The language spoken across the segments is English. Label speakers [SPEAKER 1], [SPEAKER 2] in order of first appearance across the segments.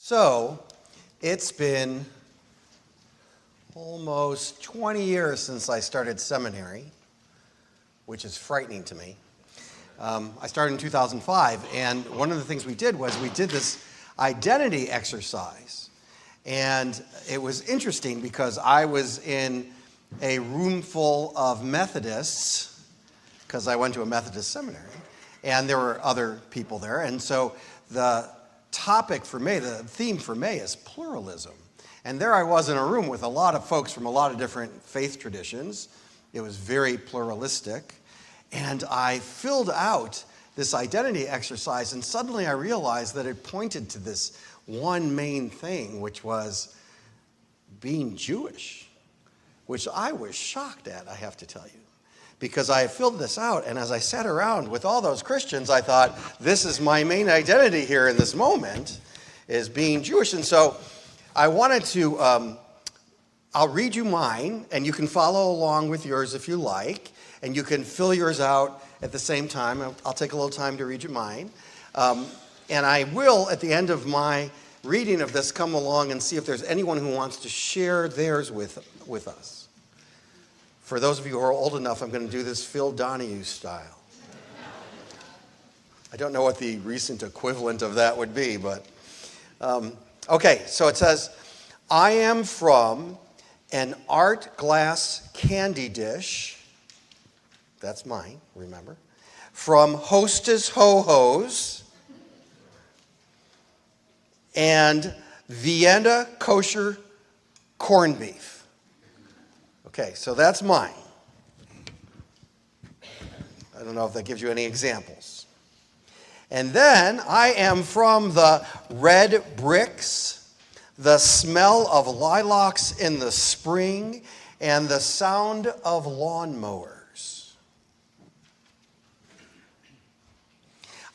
[SPEAKER 1] So, it's been almost 20 years since I started seminary, which is frightening to me. I started in 2005, and one of the things we did was we did this identity exercise. And it was interesting because I was in a room full of Methodists, because I went to a Methodist seminary, and there were other people there. And so the topic for May, the theme for May is pluralism. And there I was in a room with a lot of folks from a lot of different faith traditions. It was very pluralistic. And I filled out this identity exercise, and suddenly I realized that it pointed to this one main thing, which was being Jewish, which I was shocked at, I have to tell you. Because I filled this out, and as I sat around with all those Christians, I thought, this is my main identity here in this moment, is being Jewish. And so I wanted to, I'll read you mine, and you can follow along with yours if you like, and you can fill yours out at the same time. I'll take a little time to read you mine. And I will, at the end of my reading of this, come along and see if there's anyone who wants to share theirs with us. For those of you who are old enough, I'm going to do this Phil Donahue style. I don't know what the recent equivalent of that would be, but... okay, so it says, I am from an art glass candy dish. That's mine, remember. From Hostess Ho-Ho's and Vienna kosher corned beef. Okay, so that's mine. I don't know if that gives you any examples. And then I am from the red bricks, the smell of lilacs in the spring, and the sound of lawnmowers.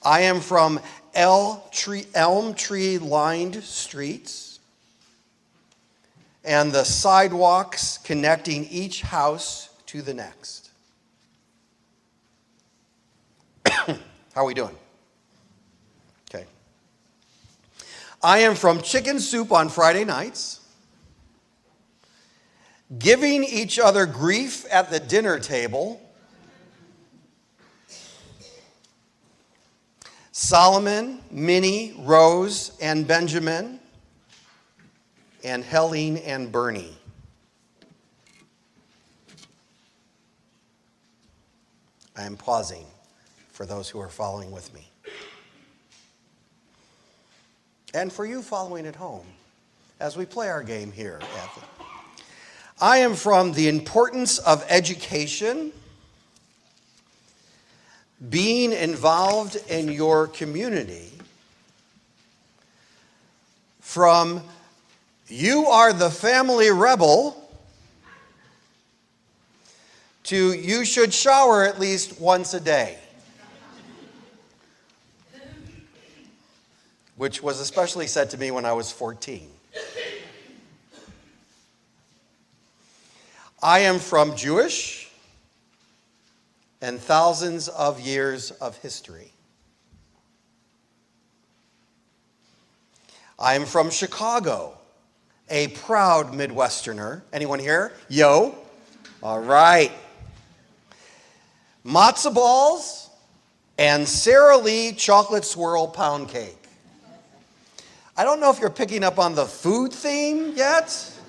[SPEAKER 1] I am from elm tree lined streets and the sidewalks connecting each house to the next. How are we doing? Okay. I am from chicken soup on Friday nights, giving each other grief at the dinner table, Solomon, Minnie, Rose, and Benjamin, and Helene and Bernie. I am pausing for those who are following with me. And for you following at home, as we play our game here. I am from the importance of education, being involved in your community, from you are the family rebel, to you should shower at least once a day. Which was especially said to me when I was 14. I am from Jewish and thousands of years of history. I am from Chicago, a proud Midwesterner. Anyone here? Yo. All right. Matzo balls and Sara Lee chocolate swirl pound cake. I don't know if you're picking up on the food theme yet.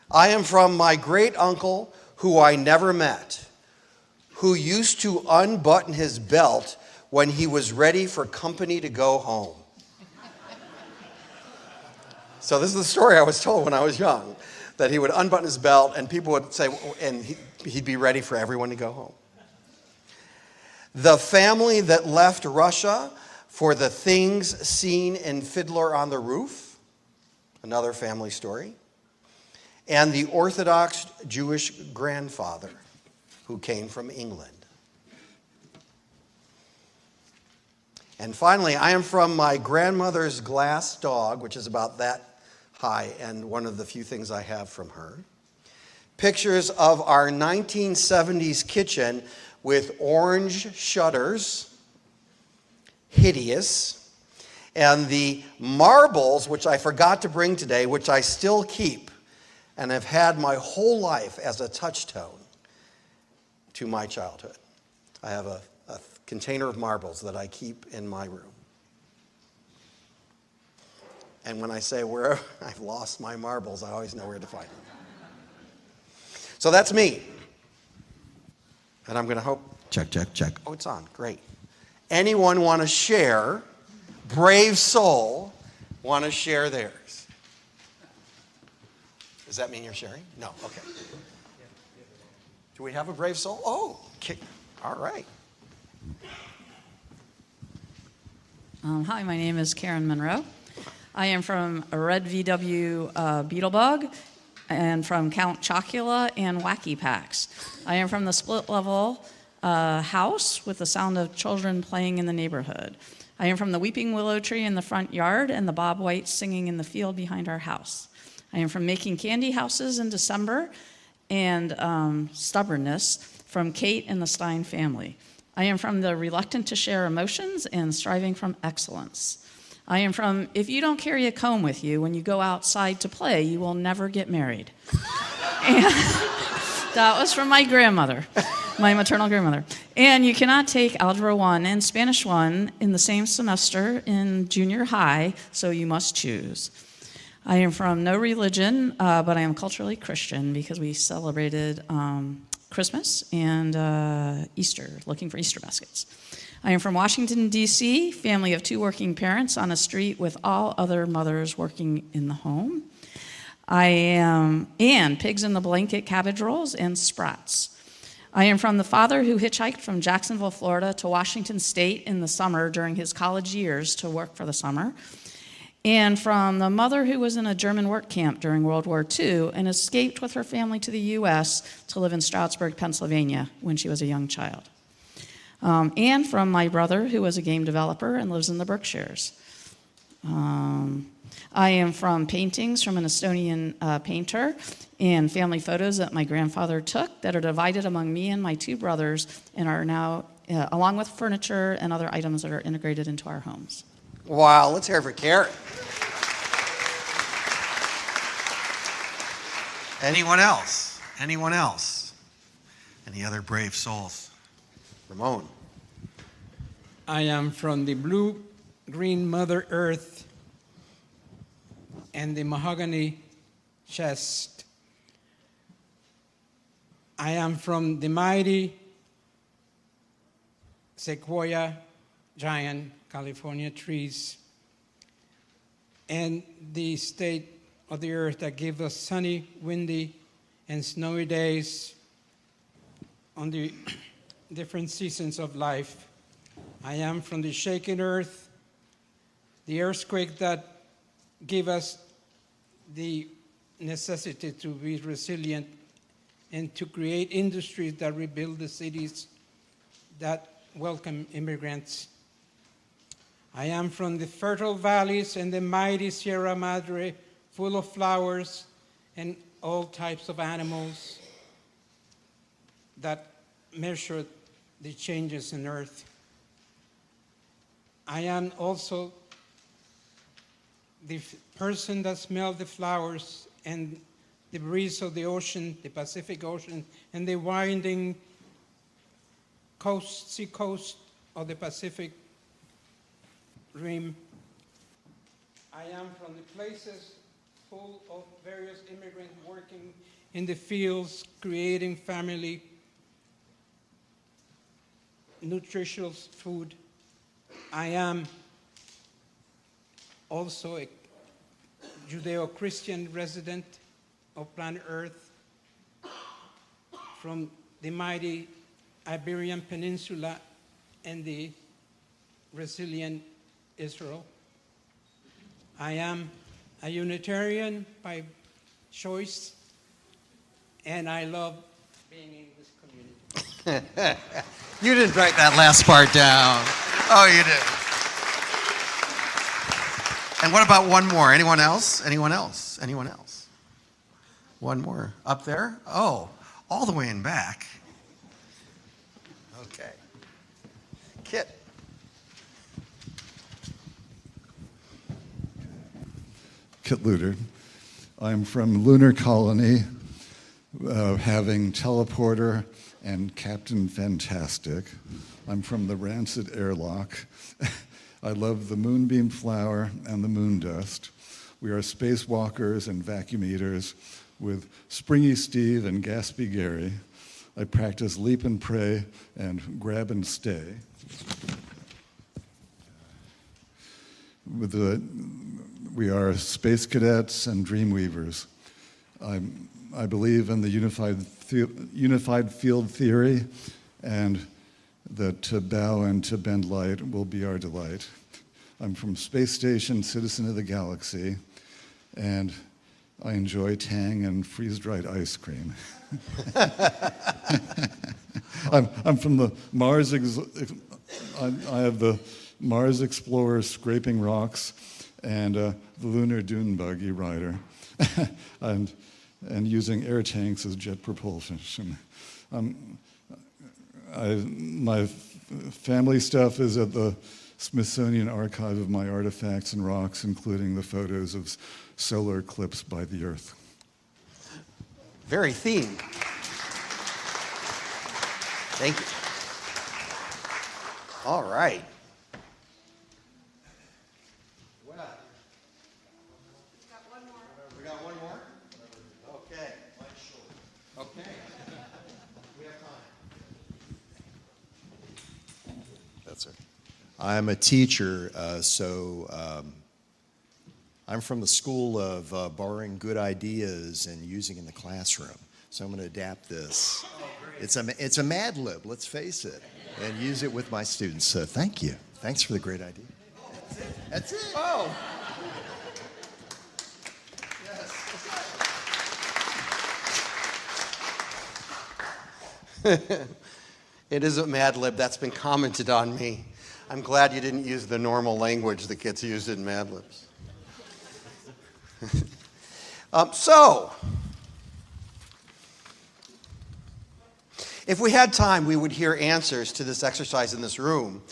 [SPEAKER 1] I am from my great uncle, who I never met, who used to unbutton his belt when he was ready for company to go home. So this is the story I was told when I was young, that he would unbutton his belt and people would say, and he'd be ready for everyone to go home. The family that left Russia for the things seen in Fiddler on the Roof, another family story, and the Orthodox Jewish grandfather who came from England. And finally, I am from my grandmother's glass dog, which is about that high, and one of the few things I have from her. Pictures of our 1970s kitchen with orange shutters, hideous, And the marbles, which I forgot to bring today, which I still keep and have had my whole life as a touchstone to my childhood. I have a container of marbles that I keep in my room. And when I say where I've lost my marbles, I always know where to find them. So that's me. And I'm going to hope, check. Oh, it's on, great. Anyone want to share, brave soul, want to share theirs? Does that mean you're sharing? No, okay. Do we have a brave soul? Oh, okay. All right.
[SPEAKER 2] Hi, my name is Karen Monroe. I am from a Red VW Beetlebug and from Count Chocula and Wacky Packs. I am from the split-level house with the sound of children playing in the neighborhood. I am from the weeping willow tree in the front yard and the Bob White singing in the field behind our house. I am from making candy houses in December and stubbornness from Kate and the Stein family. I am from the reluctant to share emotions and striving from excellence. I am from, if you don't carry a comb with you when you go outside to play, you will never get married. And that was from my grandmother, my maternal grandmother. And you cannot take Algebra 1 and Spanish 1 in the same semester in junior high, so you must choose. I am from no religion, but I am culturally Christian because we celebrated Christmas and Easter, looking for Easter baskets. I am from Washington, D.C., family of 2 working parents on a street with all other mothers working in the home. And pigs in the blanket cabbage rolls and sprats. I am from the father who hitchhiked from Jacksonville, Florida to Washington State in the summer during his college years to work for the summer. And from the mother who was in a German work camp during World War II and escaped with her family to the U.S. to live in Stroudsburg, Pennsylvania when she was a young child. And from my brother who was a game developer and lives in the Berkshires. I am from paintings from an Estonian painter and family photos that my grandfather took that are divided among me and my 2 brothers and are now, along with furniture and other items that are integrated into our homes.
[SPEAKER 1] Wow, let's hear it for Karen. Anyone else? Anyone else? Any other brave souls? Ramon.
[SPEAKER 3] I am from the blue-green Mother Earth and the mahogany chest. I am from the mighty sequoia giant California trees and the state of the earth that gives us sunny, windy, and snowy days on the different seasons of life. I am from the shaken earth, the earthquake that gave us the necessity to be resilient and to create industries that rebuild the cities that welcome immigrants. I am from the fertile valleys and the mighty Sierra Madre, full of flowers and all types of animals that measure the changes in earth. I am also the person that smells the flowers and the breeze of the ocean, the Pacific Ocean, and the winding sea coast of the Pacific Rim. I am from the places full of various immigrants working in the fields, creating family, nutritious food. I am also a Judeo-Christian resident of planet Earth from the mighty Iberian Peninsula and the resilient Israel. I am a Unitarian by choice, and I love being in this community.
[SPEAKER 1] You didn't write that last part down. Oh, you did. And what about one more? Anyone else? Anyone else? Anyone else? One more. Up there? Oh, all the way in back. Okay. Kit.
[SPEAKER 4] Kit Luder. I'm from Lunar Colony, having Teleporter and Captain Fantastic. I'm from the Rancid Airlock. I love the Moonbeam Flower and the Moon Dust. We are spacewalkers and vacuum eaters with Springy Steve and Gaspy Gary. I practice leap and pray and grab and stay. We are space cadets and dream weavers. I believe in the unified field theory, and that to bow and to bend light will be our delight. I'm from Space Station, Citizen of the Galaxy, and I enjoy Tang and freeze-dried ice cream. I'm from the Mars. I have the Mars Explorer scraping rocks, and the Lunar Dune Buggy rider, and using air tanks as jet propulsion. My family stuff is at the Smithsonian Archive of my artifacts and rocks, including the photos of solar eclipse by the Earth.
[SPEAKER 1] Very themed. Thank you. All right. Well, we got one more? Okay. Okay. We have time.
[SPEAKER 5] That's it. I'm a teacher, I'm from the school of borrowing good ideas and using in the classroom. So I'm going to adapt this. It's a Mad Lib, let's face it, and use it with my students. So thank you. Thanks for the great idea. That's it.
[SPEAKER 1] Oh. Yes. It is a Mad Lib. That's been commented on me. I'm glad you didn't use the normal language that gets used in Mad Libs. If we had time, we would hear answers to this exercise in this room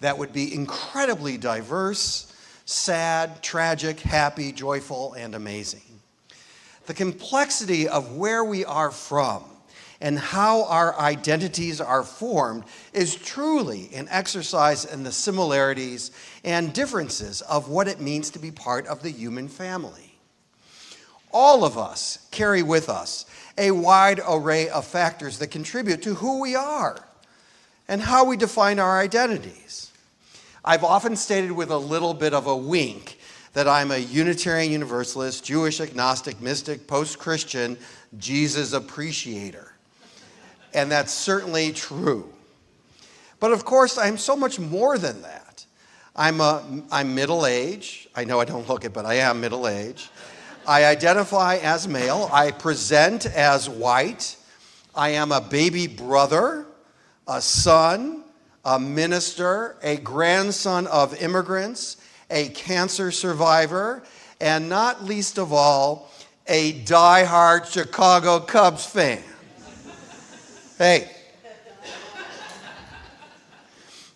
[SPEAKER 1] that would be incredibly diverse, sad, tragic, happy, joyful, and amazing. The complexity of where we are from and how our identities are formed is truly an exercise in the similarities and differences of what it means to be part of the human family. All of us carry with us a wide array of factors that contribute to who we are and how we define our identities. I've often stated with a little bit of a wink that I'm a Unitarian Universalist, Jewish agnostic, mystic, post-Christian, Jesus appreciator. And that's certainly true. But of course, I'm so much more than that. I'm middle-aged. I know I don't look it, but I am middle-aged. I identify as male. I present as white. I am a baby brother, a son, a minister, a grandson of immigrants, a cancer survivor, and not least of all, a die-hard Chicago Cubs fan. Hey,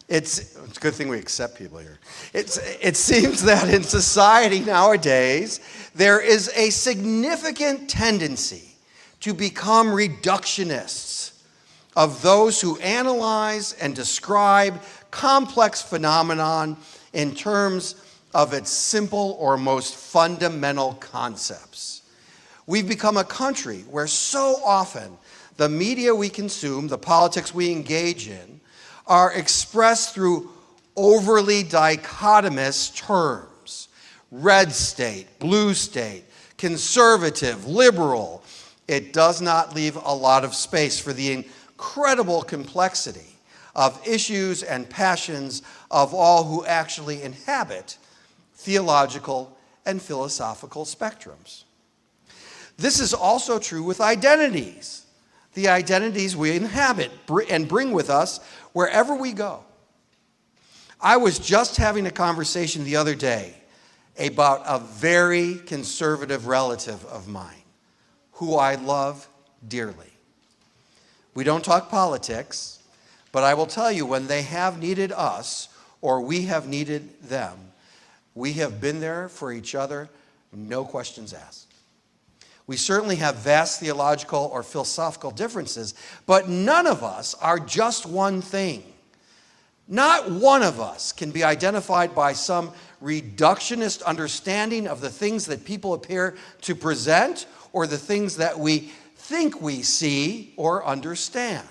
[SPEAKER 1] it's a good thing we accept people here. It seems that in society nowadays, there is a significant tendency to become reductionists of those who analyze and describe complex phenomenon in terms of its simple or most fundamental concepts. We've become a country where so often the media we consume, the politics we engage in, are expressed through overly dichotomous terms. Red state, blue state, conservative, liberal. It does not leave a lot of space for the incredible complexity of issues and passions of all who actually inhabit theological and philosophical spectrums. This is also true with identities. The identities we inhabit and bring with us wherever we go. I was just having a conversation the other day about a very conservative relative of mine who I love dearly. We don't talk politics, but I will tell you, when they have needed us or we have needed them, we have been there for each other No questions asked. We certainly have vast theological or philosophical differences, but none of us are just one thing. Not one of us can be identified by some reductionist understanding of the things that people appear to present or the things that we think we see or understand.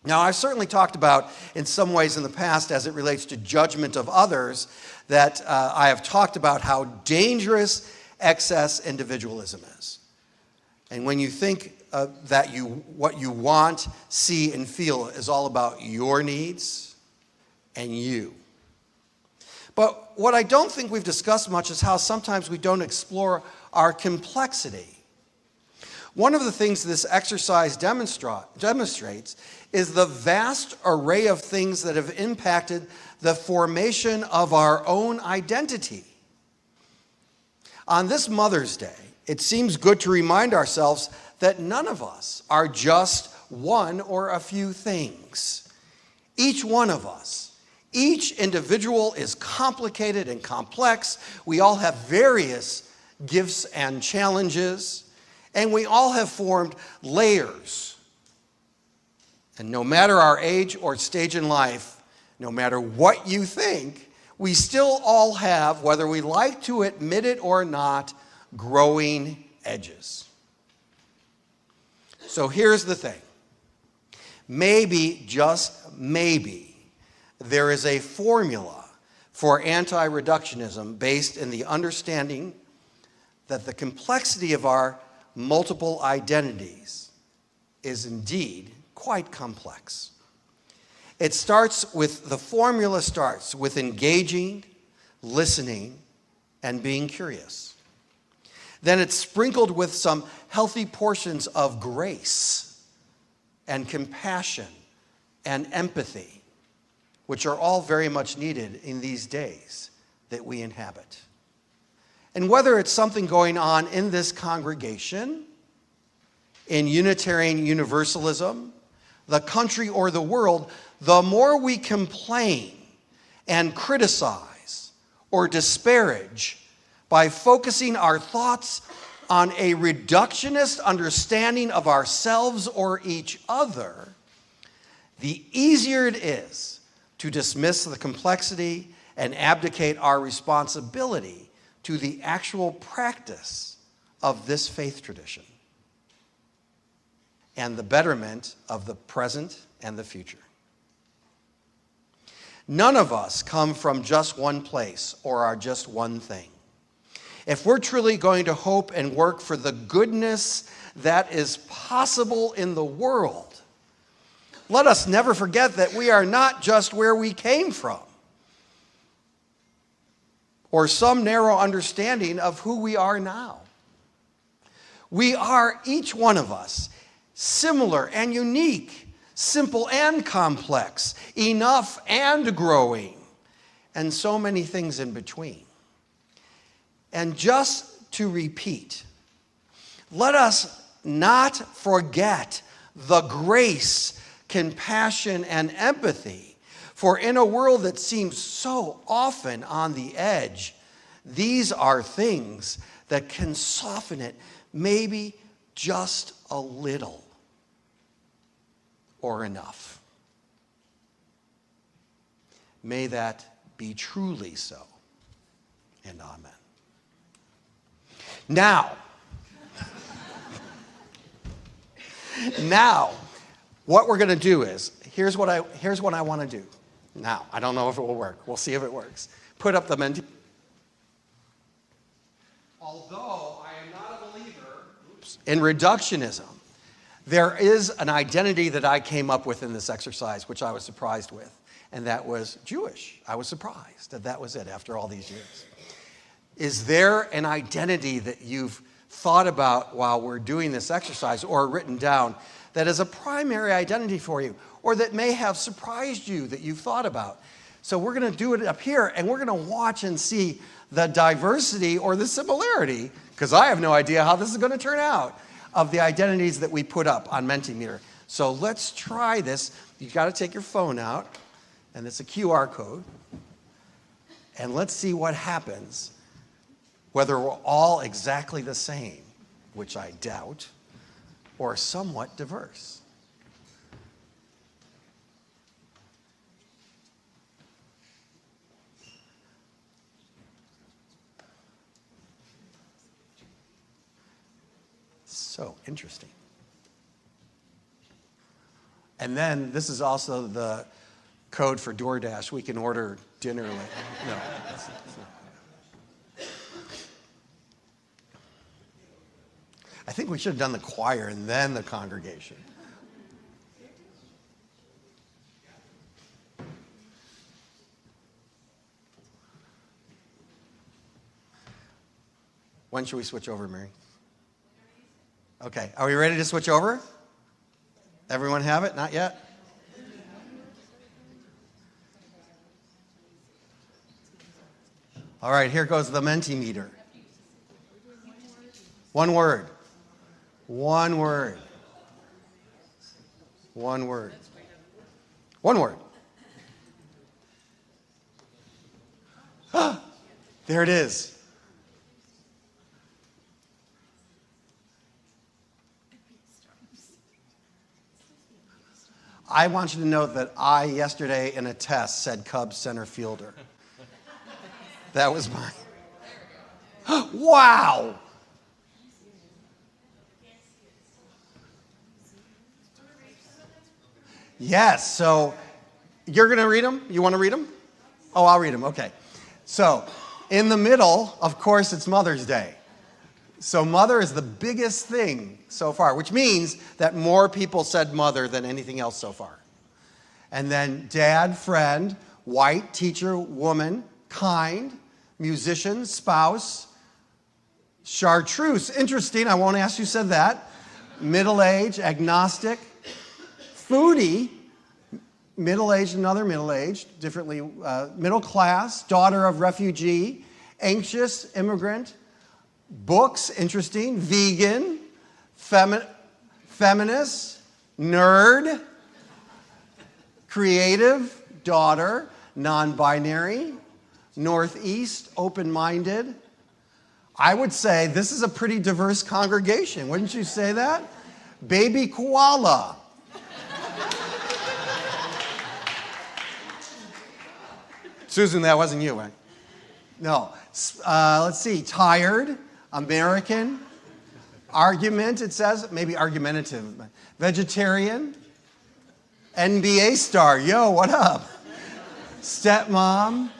[SPEAKER 1] Now, I've certainly talked about in some ways in the past as it relates to judgment of others that I have talked about how dangerous excess individualism is. And when you think that what you want, see, and feel is all about your needs and you. But what I don't think we've discussed much is how sometimes we don't explore our complexity. One of the things this exercise demonstrates is the vast array of things that have impacted the formation of our own identity. On this Mother's Day, it seems good to remind ourselves that none of us are just one or a few things. Each one of us, each individual is complicated and complex. We all have various gifts and challenges, and we all have formed layers. And no matter our age or stage in life, no matter what you think, we still all have, whether we like to admit it or not, growing edges. So here's the thing. Maybe, just maybe, there is a formula for anti-reductionism based in the understanding that the complexity of our multiple identities is indeed quite complex. The formula starts with engaging, listening, and being curious. Then it's sprinkled with some healthy portions of grace and compassion and empathy, which are all very much needed in these days that we inhabit. And whether it's something going on in this congregation, in Unitarian Universalism, the country, or the world, the more we complain and criticize or disparage by focusing our thoughts on a reductionist understanding of ourselves or each other, the easier it is to dismiss the complexity and abdicate our responsibility to the actual practice of this faith tradition and the betterment of the present and the future. None of us come from just one place or are just one thing. If we're truly going to hope and work for the goodness that is possible in the world, let us never forget that we are not just where we came from or some narrow understanding of who we are now. We are, each one of us, similar and unique, simple and complex, enough and growing, and so many things in between. And just to repeat, let us not forget the grace, compassion, and empathy. For in a world that seems so often on the edge, these are things that can soften it maybe just a little or enough. May that be truly so, and amen. Now, what we're going to do is, here's what I want to do. Now, I don't know if it will work. We'll see if it works. Put up the mentee. Although I am not a believer in reductionism, there is an identity that I came up with in this exercise, which I was surprised with, and that was Jewish. I was surprised that was it after all these years. Is there an identity that you've thought about while we're doing this exercise or written down that is a primary identity for you or that may have surprised you that you've thought about? So we're going to do it up here, and we're going to watch and see the diversity or the similarity, because I have no idea how this is going to turn out, of the identities that we put up on Mentimeter. So let's try this. You've got to take your phone out, and it's a QR code, and let's see what happens whether we're all exactly the same, which I doubt, or somewhat diverse. So interesting. And then this is also the code for DoorDash. We can order dinner like, no. It's not. I think we should have done the choir and then the congregation. When should we switch over, Mary? Okay, are we ready to switch over? Everyone have it? Not yet? All right, here goes the Mentimeter. One word. One word. One word. One word. There it is. I want you to know that I, yesterday in a test, said Cubs center fielder. That was mine. Wow! Yes, so you're going to read them? You want to read them? Oh, I'll read them. Okay. So, in the middle, of course, it's Mother's Day. So mother is the biggest thing so far, which means that more people said mother than anything else so far. And then dad, friend, white, teacher, woman, kind, musician, spouse, chartreuse. Interesting, I won't ask who said that. Middle-aged, agnostic, foodie, middle-aged, another middle-aged, differently, middle class, daughter of refugee, anxious, immigrant, books, interesting, vegan, feminist, nerd, creative, daughter, non-binary, northeast, open-minded. I would say this is a pretty diverse congregation. Wouldn't you say that? Baby koala. Susan, that wasn't you, right? No. Let's see. Tired, American, argument, it says. Maybe argumentative. Vegetarian, NBA star. Yo, what up? Stepmom,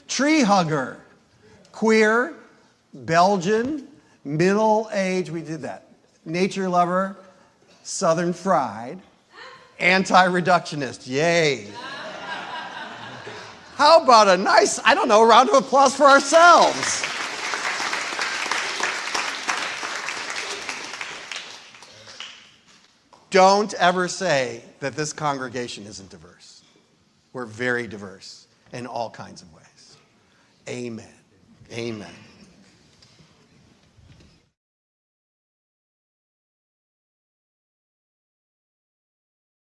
[SPEAKER 1] tree hugger, queer, Belgian, middle-aged, we did that. Nature lover, Southern fried, anti-reductionist. Yay. How about a nice, I don't know, round of applause for ourselves? Don't ever say that this congregation isn't diverse. We're very diverse in all kinds of ways. Amen. Amen.